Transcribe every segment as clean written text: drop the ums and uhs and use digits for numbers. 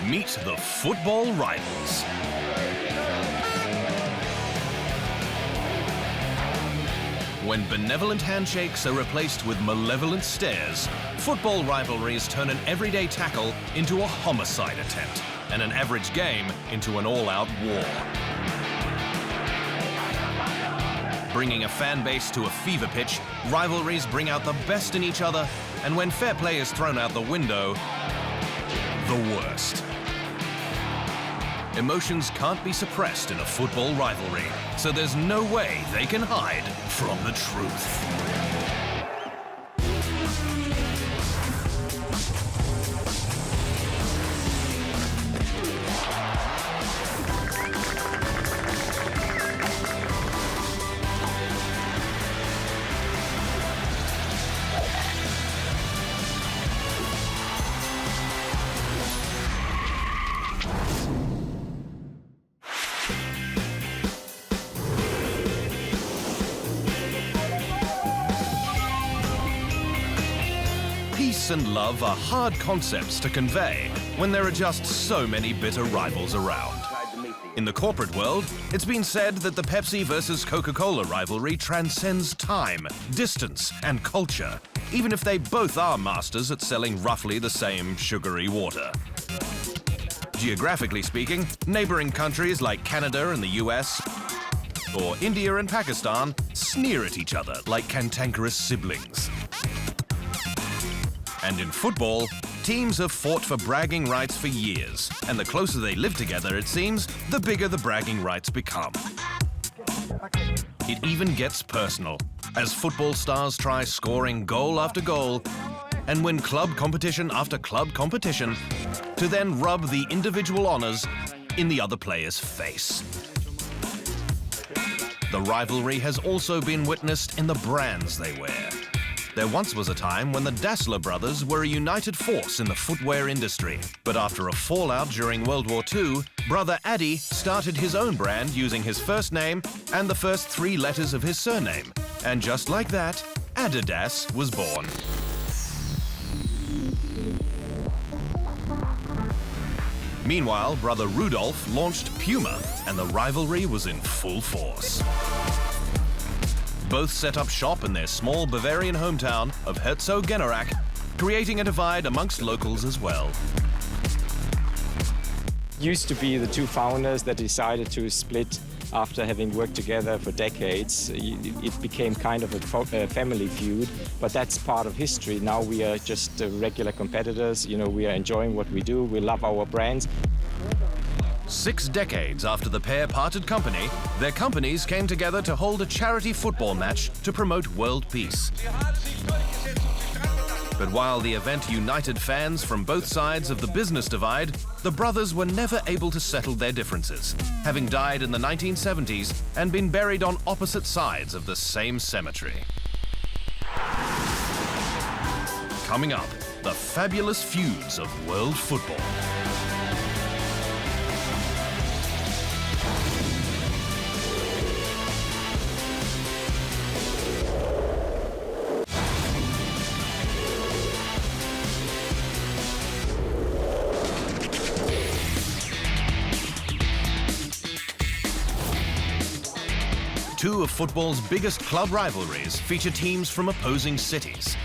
Meet the football rivals. When benevolent handshakes are replaced with malevolent stares, football rivalries turn an everyday tackle into a homicide attempt and an average game into an all-out war. Bringing a fan base to a fever pitch, rivalries bring out the best in each other, and when fair play is thrown out the window, the worst. Emotions can't be suppressed in a football rivalry, so there's no way they can hide from the truth. Peace and love are hard concepts to convey when there are just so many bitter rivals around. In the corporate world, it's been said that the Pepsi versus Coca-Cola rivalry transcends time, distance, and culture, even if they both are masters at selling roughly the same sugary water. Geographically speaking, neighboring countries like Canada and the US, or India and Pakistan, sneer at each other like cantankerous siblings. And in football, teams have fought for bragging rights for years, and the closer they live together, it seems, the bigger the bragging rights become. It even gets personal, as football stars try scoring goal after goal and win club competition after club competition to then rub the individual honors in the other player's face. The rivalry has also been witnessed in the brands they wear. There once was a time when the Dassler brothers were a united force in the footwear industry. But after a fallout during World War II, brother Addy started his own brand using his first name and the first 3 letters of his surname. And just like that, Adidas was born. Meanwhile, brother Rudolf launched Puma, and the rivalry was in full force. Both set up shop in their small Bavarian hometown of Herzogenaurach, creating a divide amongst locals as well. Used to be the 2 founders that decided to split after having worked together for decades. It became kind of a family feud, but that's part of history. Now we are just regular competitors. You know, we are enjoying what we do. We love our brands. 6 decades after the pair parted company, their companies came together to hold a charity football match to promote world peace. But while the event united fans from both sides of the business divide, the brothers were never able to settle their differences, having died in the 1970s and been buried on opposite sides of the same cemetery. Coming up, the fabulous feuds of world football. Two of football's biggest club rivalries feature teams from opposing cities.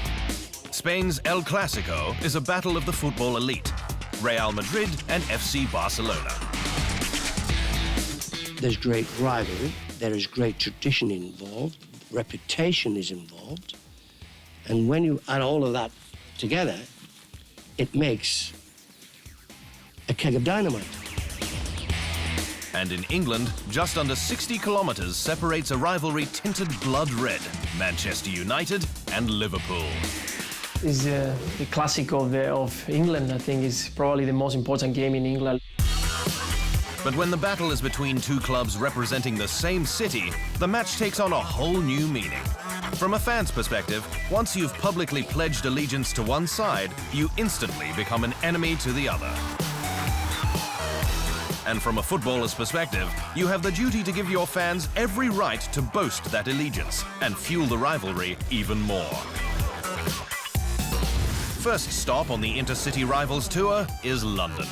Spain's El Clásico is a battle of the football elite, Real Madrid and FC Barcelona. There's great rivalry, there is great tradition involved, reputation is involved, and when you add all of that together, it makes a keg of dynamite. And in England, just under 60 kilometers separates a rivalry tinted blood red, Manchester United and Liverpool. It's the Clásico of England, I think, is probably the most important game in England. But when the battle is between 2 clubs representing the same city, the match takes on a whole new meaning. From a fan's perspective, once you've publicly pledged allegiance to one side, you instantly become an enemy to the other. And from a footballer's perspective, you have the duty to give your fans every right to boast that allegiance and fuel the rivalry even more. First stop on the Intercity Rivals Tour is London.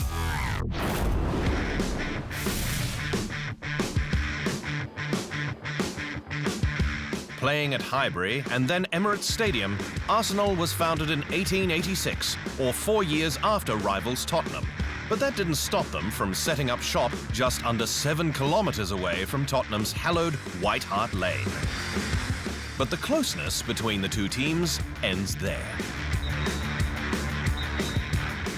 Playing at Highbury and then Emirates Stadium, Arsenal was founded in 1886, or 4 years after rivals Tottenham. But that didn't stop them from setting up shop just under 7 kilometers away from Tottenham's hallowed White Hart Lane. But the closeness between the two teams ends there.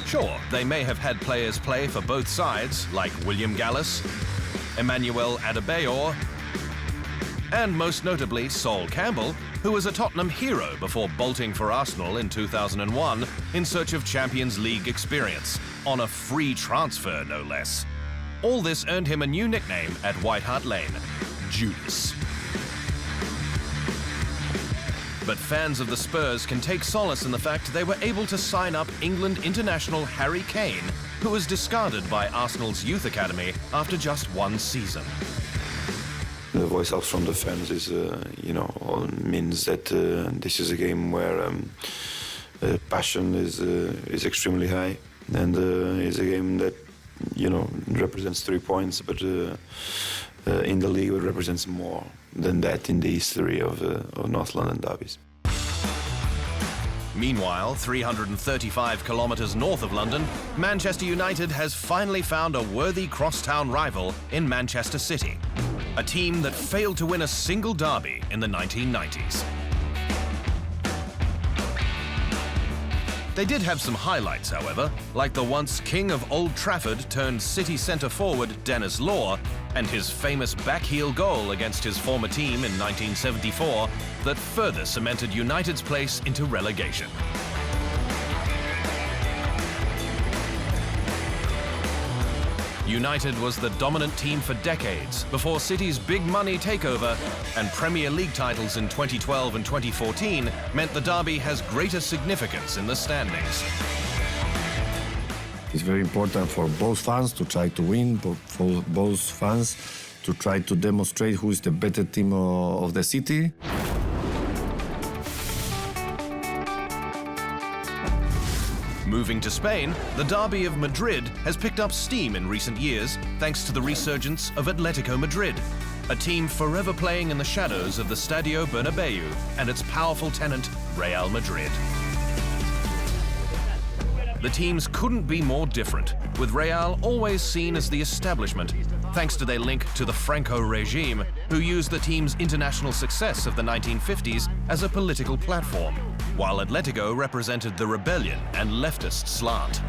Sure, they may have had players play for both sides, like William Gallas, Emmanuel Adebayor, and most notably Sol Campbell, who was a Tottenham hero before bolting for Arsenal in 2001 in search of Champions League experience, on a free transfer no less. All this earned him a new nickname at White Hart Lane, Judas. But fans of the Spurs can take solace in the fact they were able to sign up England international Harry Kane, who was discarded by Arsenal's youth academy after just 1 season. The voice out from the fans is, means that this is a game where passion is extremely high, and it's a game that represents 3 points, but in the league it represents more than that in the history of North London derbies. Meanwhile, 335 kilometres north of London, Manchester United has finally found a worthy crosstown rival in Manchester City, a team that failed to win a single derby in the 1990s. They did have some highlights, however, like the once king of Old Trafford turned City centre-forward Dennis Law and his famous backheel goal against his former team in 1974 that further cemented United's place into relegation. United was the dominant team for decades before City's big money takeover and Premier League titles in 2012 and 2014 meant the derby has greater significance in the standings. It's very important for both fans to try to win, but for both fans to try to demonstrate who is the better team of the city. Moving to Spain, the derby of Madrid has picked up steam in recent years thanks to the resurgence of Atletico Madrid, a team forever playing in the shadows of the Stadio Bernabeu and its powerful tenant, Real Madrid. The teams couldn't be more different, with Real always seen as the establishment, thanks to their link to the Franco regime, who used the team's international success of the 1950s as a political platform, while Atletico represented the rebellion and leftist slant.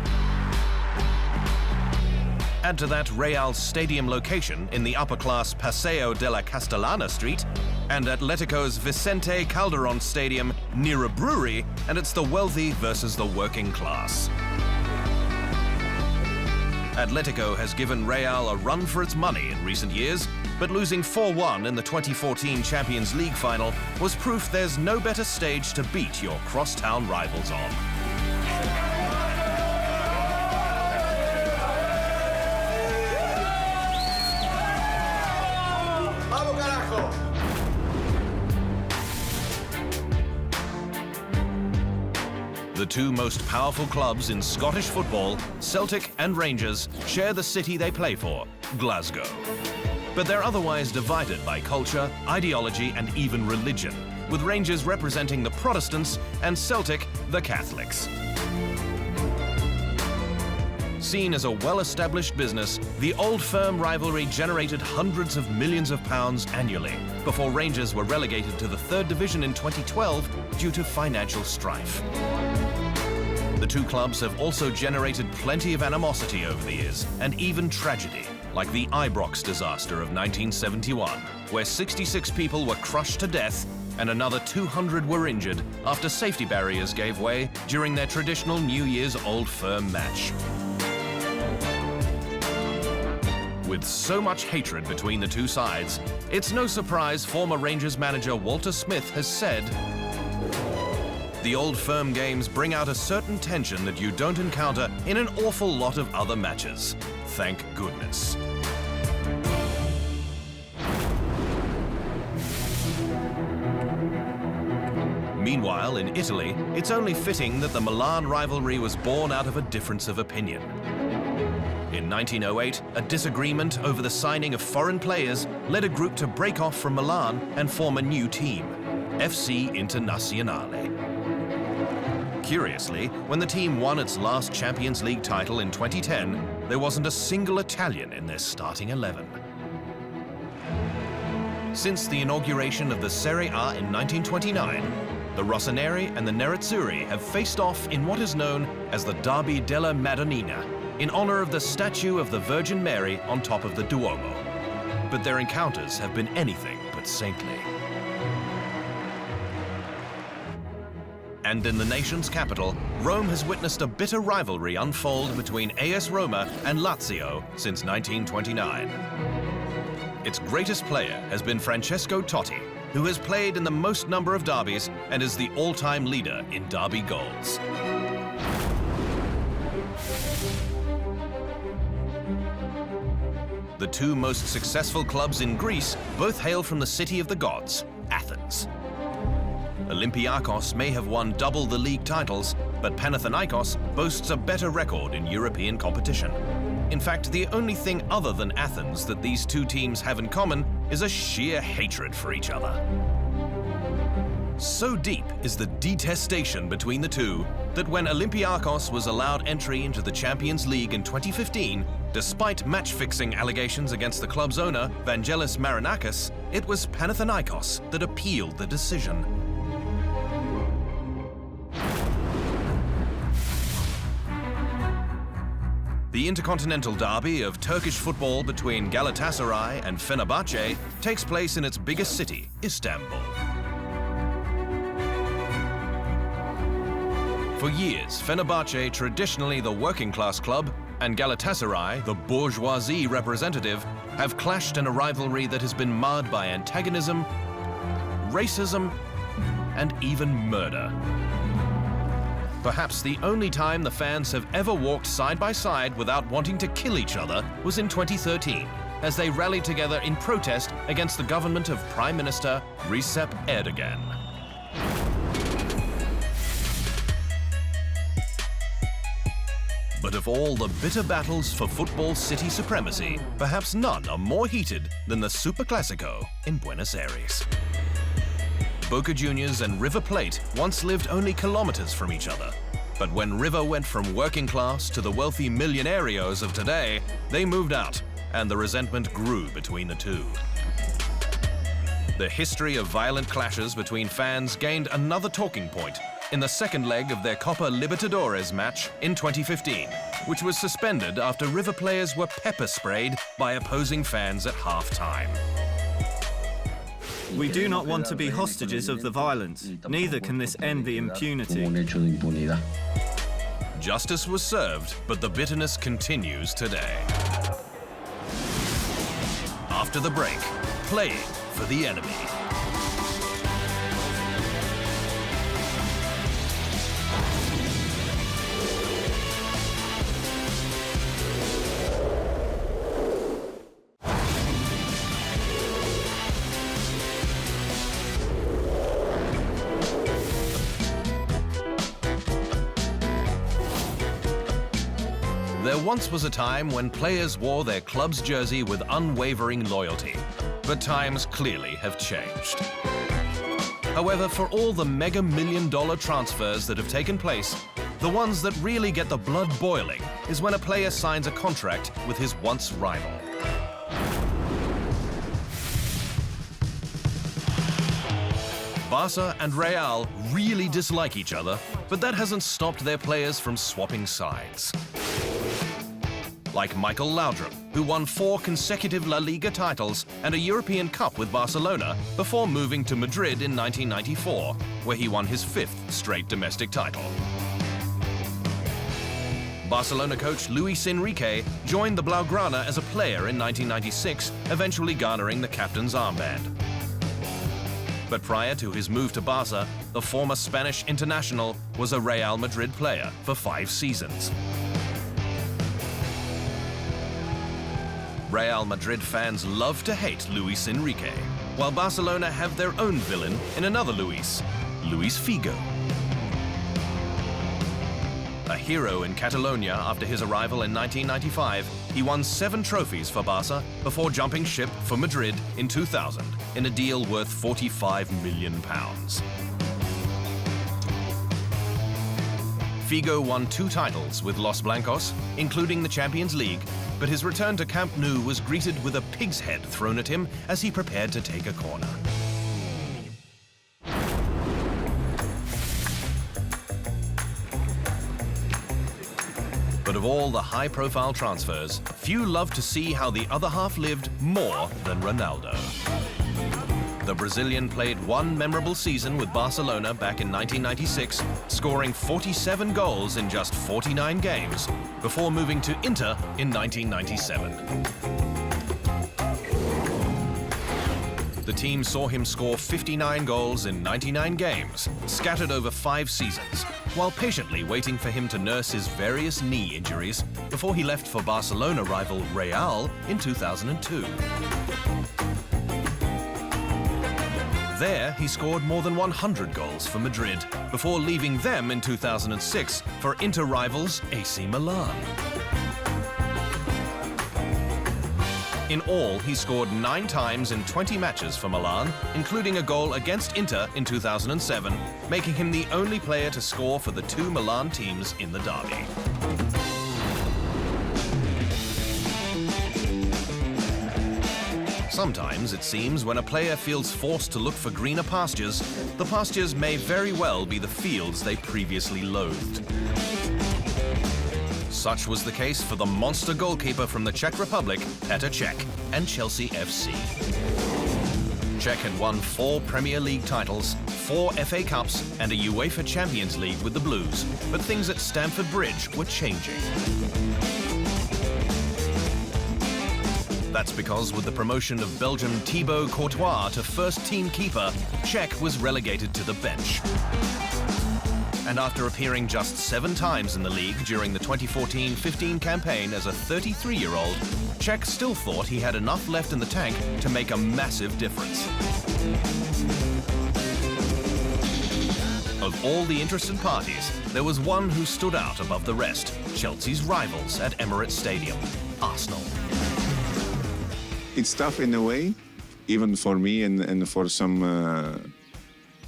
Add to that Real's stadium location in the upper-class Paseo de la Castellana Street, and Atletico's Vicente Calderón Stadium near a brewery, and it's the wealthy versus the working class. Atletico has given Real a run for its money in recent years, but losing 4-1 in the 2014 Champions League final was proof there's no better stage to beat your crosstown rivals on. The two most powerful clubs in Scottish football, Celtic and Rangers, share the city they play for, Glasgow. But they're otherwise divided by culture, ideology and even religion, with Rangers representing the Protestants and Celtic the Catholics. Seen as a well-established business, the old firm rivalry generated hundreds of millions of pounds annually before Rangers were relegated to the 3rd Division in 2012 due to financial strife. The two clubs have also generated plenty of animosity over the years, and even tragedy, like the Ibrox disaster of 1971, where 66 people were crushed to death and another 200 were injured after safety barriers gave way during their traditional New Year's Old Firm match. With so much hatred between the two sides, it's no surprise former Rangers manager Walter Smith has said, "The Old Firm games bring out a certain tension that you don't encounter in an awful lot of other matches. Thank goodness." Meanwhile, in Italy, it's only fitting that the Milan rivalry was born out of a difference of opinion. In 1908, a disagreement over the signing of foreign players led a group to break off from Milan and form a new team. FC Internazionale. Curiously, when the team won its last Champions League title in 2010, there wasn't a single Italian in their starting 11. Since the inauguration of the Serie A in 1929, the Rossoneri and the Nerazzurri have faced off in what is known as the Derby della Madonnina, in honor of the statue of the Virgin Mary on top of the Duomo. But their encounters have been anything but saintly. And in the nation's capital, Rome has witnessed a bitter rivalry unfold between AS Roma and Lazio since 1929. Its greatest player has been Francesco Totti, who has played in the most number of derbies and is the all-time leader in derby goals. The two most successful clubs in Greece both hail from the city of the gods, Athens. Olympiakos may have won double the league titles, but Panathinaikos boasts a better record in European competition. In fact, the only thing other than Athens that these two teams have in common is a sheer hatred for each other. So deep is the detestation between the two that when Olympiakos was allowed entry into the Champions League in 2015, despite match-fixing allegations against the club's owner, Vangelis Marinakis, it was Panathinaikos that appealed the decision. The intercontinental derby of Turkish football between Galatasaray and Fenerbahce takes place in its biggest city, Istanbul. For years, Fenerbahce, traditionally the working-class club, and Galatasaray, the bourgeoisie representative, have clashed in a rivalry that has been marred by antagonism, racism, and even murder. Perhaps the only time the fans have ever walked side by side without wanting to kill each other was in 2013, as they rallied together in protest against the government of Prime Minister Recep Erdogan. But of all the bitter battles for football city supremacy, perhaps none are more heated than the Superclásico in Buenos Aires. Boca Juniors and River Plate once lived only kilometers from each other. But when River went from working class to the wealthy millionarios of today, they moved out, and the resentment grew between the two. The history of violent clashes between fans gained another talking point in the second leg of their Copa Libertadores match in 2015, which was suspended after River players were pepper sprayed by opposing fans at half-time. We do not want to be hostages of the violence. Neither can this end the impunity. Justice was served, but the bitterness continues today. After the break, playing for the enemy. There once was a time when players wore their club's jersey with unwavering loyalty, but times clearly have changed. However, for all the mega million-dollar transfers that have taken place, the ones that really get the blood boiling is when a player signs a contract with his once rival. Barca and Real really dislike each other, but that hasn't stopped their players from swapping sides. Like Michael Laudrup, who won 4 consecutive La Liga titles and a European Cup with Barcelona before moving to Madrid in 1994, where he won his 5th straight domestic title. Barcelona coach Luis Enrique joined the Blaugrana as a player in 1996, eventually garnering the captain's armband. But prior to his move to Barca, the former Spanish international was a Real Madrid player for 5 seasons. Real Madrid fans love to hate Luis Enrique, while Barcelona have their own villain in another Luis Figo. A hero in Catalonia after his arrival in 1995, he won 7 trophies for Barca before jumping ship for Madrid in 2000 in a deal worth £45 million. Figo won 2 titles with Los Blancos, including the Champions League, but his return to Camp Nou was greeted with a pig's head thrown at him as he prepared to take a corner. But of all the high-profile transfers, few loved to see how the other half lived more than Ronaldo. The Brazilian played 1 memorable season with Barcelona back in 1996, scoring 47 goals in just 49 games, before moving to Inter in 1997. The team saw him score 59 goals in 99 games, scattered over 5 seasons, while patiently waiting for him to nurse his various knee injuries before he left for Barcelona rival Real in 2002. There, he scored more than 100 goals for Madrid, before leaving them in 2006 for Inter rivals AC Milan. In all, he scored 9 times in 20 matches for Milan, including a goal against Inter in 2007, making him the only player to score for the 2 Milan teams in the derby. Sometimes, it seems, when a player feels forced to look for greener pastures, the pastures may very well be the fields they previously loathed. Such was the case for the monster goalkeeper from the Czech Republic, Petr Cech, and Chelsea FC. Cech had won 4 Premier League titles, 4 FA Cups, and a UEFA Champions League with the Blues, but things at Stamford Bridge were changing. That's because with the promotion of Belgium Thibaut Courtois to first-team keeper, Cech was relegated to the bench. And after appearing just 7 times in the league during the 2014-15 campaign as a 33-year-old, Cech still thought he had enough left in the tank to make a massive difference. Of all the interested parties, there was one who stood out above the rest, Chelsea's rivals at Emirates Stadium, Arsenal. It's tough in a way, even for me and for some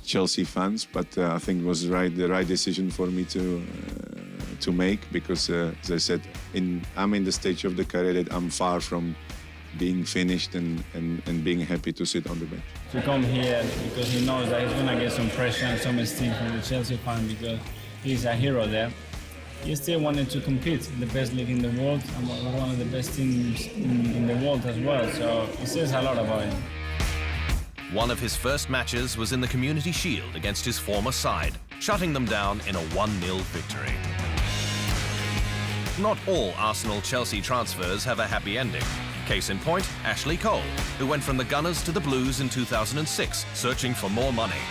Chelsea fans, but I think it was the right decision for me to make because, as I said, I'm in the stage of the career that I'm far from being finished and being happy to sit on the bench. To come here because he knows that he's going to get some pressure and some esteem from the Chelsea fan because he's a hero there. He still wanted to compete in the best league in the world and one of the best teams in the world as well, so it says a lot about him. One of his first matches was in the Community Shield against his former side, shutting them down in a 1-0 victory. Not all Arsenal-Chelsea transfers have a happy ending. Case in point, Ashley Cole, who went from the Gunners to the Blues in 2006, searching for more money,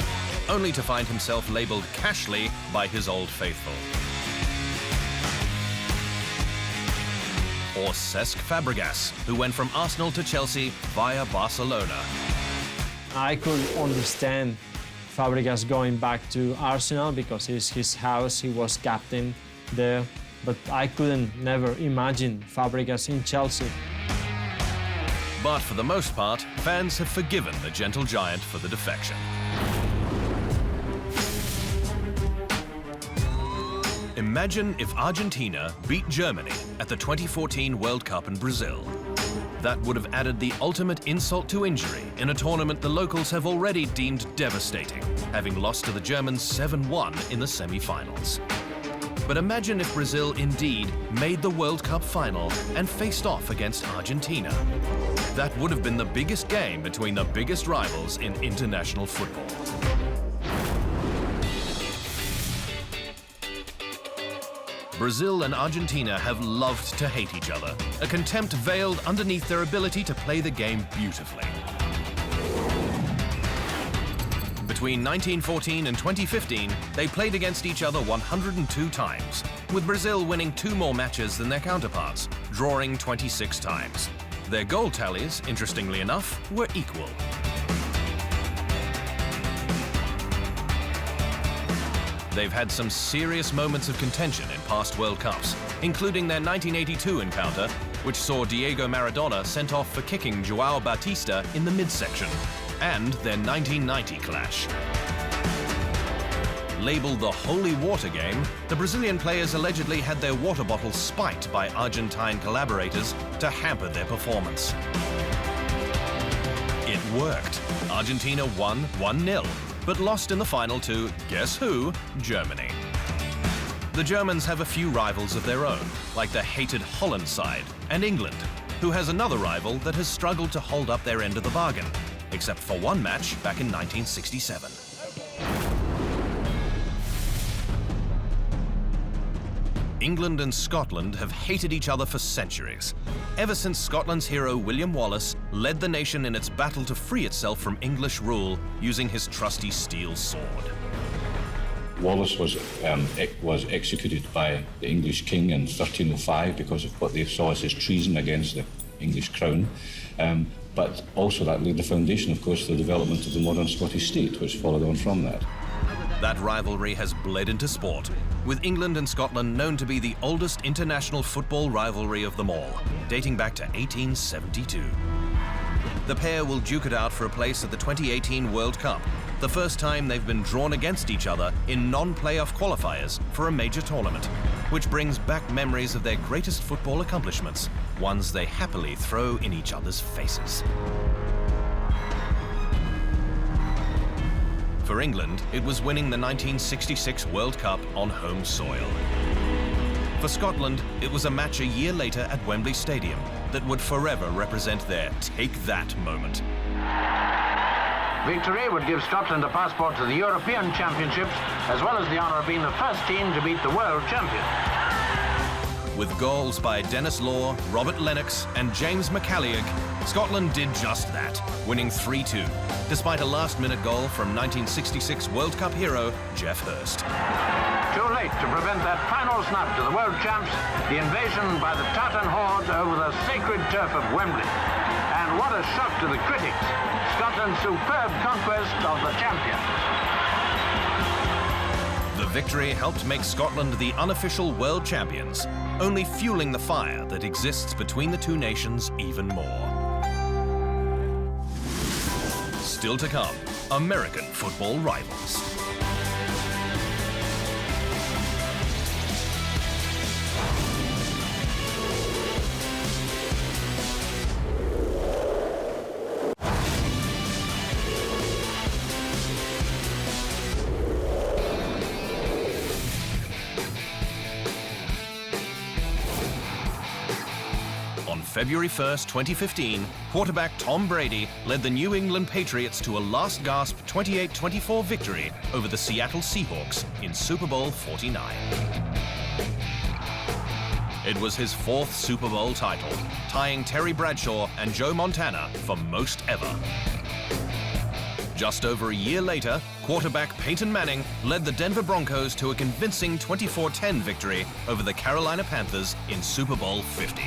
only to find himself labelled Cashley by his old faithful. Or Cesc Fabregas, who went from Arsenal to Chelsea via Barcelona. I could understand Fabregas going back to Arsenal because it's his house, he was captain there, but I couldn't never imagine Fabregas in Chelsea. But for the most part, fans have forgiven the gentle giant for the defection. Imagine if Argentina beat Germany at the 2014 World Cup in Brazil. That would have added the ultimate insult to injury in a tournament the locals have already deemed devastating, having lost to the Germans 7-1 in the semi-finals. But imagine if Brazil indeed made the World Cup final and faced off against Argentina. That would have been the biggest game between the biggest rivals in international football. Brazil and Argentina have loved to hate each other, a contempt veiled underneath their ability to play the game beautifully. Between 1914 and 2015, they played against each other 102 times, with Brazil winning 2 more matches than their counterparts, drawing 26 times. Their goal tallies, interestingly enough, were equal. They've had some serious moments of contention in past World Cups, including their 1982 encounter, which saw Diego Maradona sent off for kicking João Batista in the midsection, and their 1990 clash. Labeled the Holy Water Game, the Brazilian players allegedly had their water bottles spiked by Argentine collaborators to hamper their performance. It worked. Argentina won 1-0, but lost in the final to, guess who? Germany. The Germans have a few rivals of their own, like the hated Holland side, and England, who has another rival that has struggled to hold up their end of the bargain, except for one match back in 1967. England and Scotland have hated each other for centuries, ever since Scotland's hero William Wallace led the nation in its battle to free itself from English rule using his trusty steel sword. Wallace was executed by the English king in 1305 because of what they saw as his treason against the English crown. But also that laid the foundation, of course, for the development of the modern Scottish state, which followed on from that. That rivalry has bled into sport, with England and Scotland known to be the oldest international football rivalry of them all, dating back to 1872. The pair will duke it out for a place at the 2018 World Cup, the first time they've been drawn against each other in non-playoff qualifiers for a major tournament, which brings back memories of their greatest football accomplishments, ones they happily throw in each other's faces. For England, it was winning the 1966 World Cup on home soil. For Scotland, it was a match a year later at Wembley Stadium that would forever represent their take that moment. Victory would give Scotland a passport to the European Championships, as well as the honour of being the first team to beat the world champion. With goals by Denis Law, Robert Lennox and James McCalliagh, Scotland did just that, winning 3-2, despite a last-minute goal from 1966 World Cup hero Geoff Hurst. Too late to prevent that final snub to the world champs, the invasion by the Tartan horde over the sacred turf of Wembley. And what a shock to the critics, Scotland's superb conquest of the champion. The victory helped make Scotland the unofficial world champions, only fueling the fire that exists between the two nations even more. Still to come, American football rivals. February 1st, 2015, quarterback Tom Brady led the New England Patriots to a last-gasp 28-24 victory over the Seattle Seahawks in Super Bowl 49. It was his fourth Super Bowl title, tying Terry Bradshaw and Joe Montana for most ever. Just over a year later, quarterback Peyton Manning led the Denver Broncos to a convincing 24-10 victory over the Carolina Panthers in Super Bowl 50.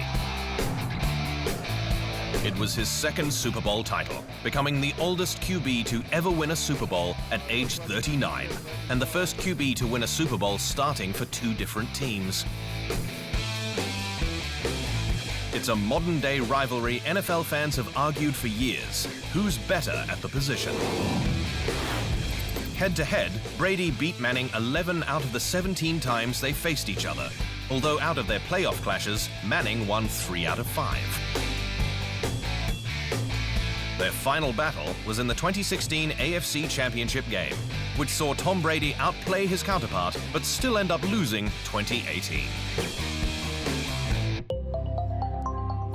It was his second Super Bowl title, becoming the oldest QB to ever win a Super Bowl at age 39, and the first QB to win a Super Bowl starting for two different teams. It's a modern-day rivalry NFL fans have argued for years. Who's better at the position? Head-to-head, Brady beat Manning 11 out of the 17 times they faced each other, although out of their playoff clashes, Manning won 3 out of 5. Their final battle was in the 2016 AFC Championship game, which saw Tom Brady outplay his counterpart, but still end up losing 2018.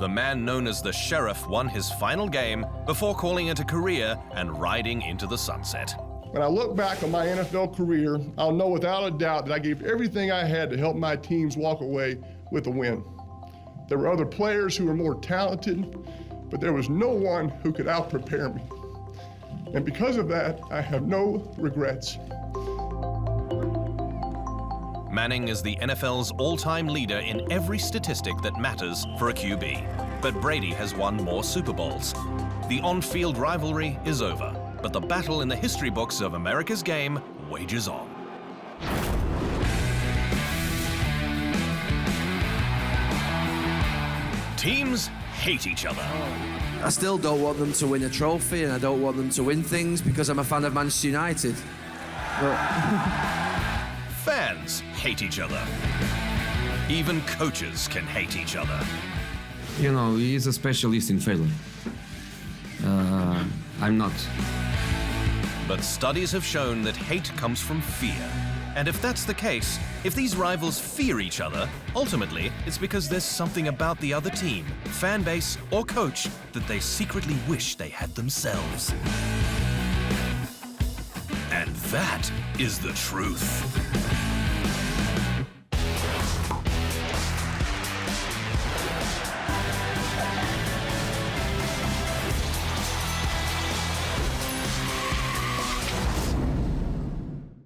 The man known as the Sheriff won his final game before calling it a career and riding into the sunset. When I look back on my NFL career, I'll know without a doubt that I gave everything I had to help my teams walk away with a win. There were other players who were more talented, but there was no one who could out-prepare me. And because of that, I have no regrets. Manning is the NFL's all-time leader in every statistic that matters for a QB. But Brady has won more Super Bowls. The on-field rivalry is over, but the battle in the history books of America's game wages on. Teams hate each other. I still don't want them to win a trophy, and I don't want them to win things because I'm a fan of Manchester United. But Fans hate each other. Even coaches can hate each other. You know, he's a specialist in failure. I'm not. But studies have shown that hate comes from fear. And if that's the case, if these rivals fear each other, ultimately it's because there's something about the other team, fan base, or coach that they secretly wish they had themselves. And that is the truth.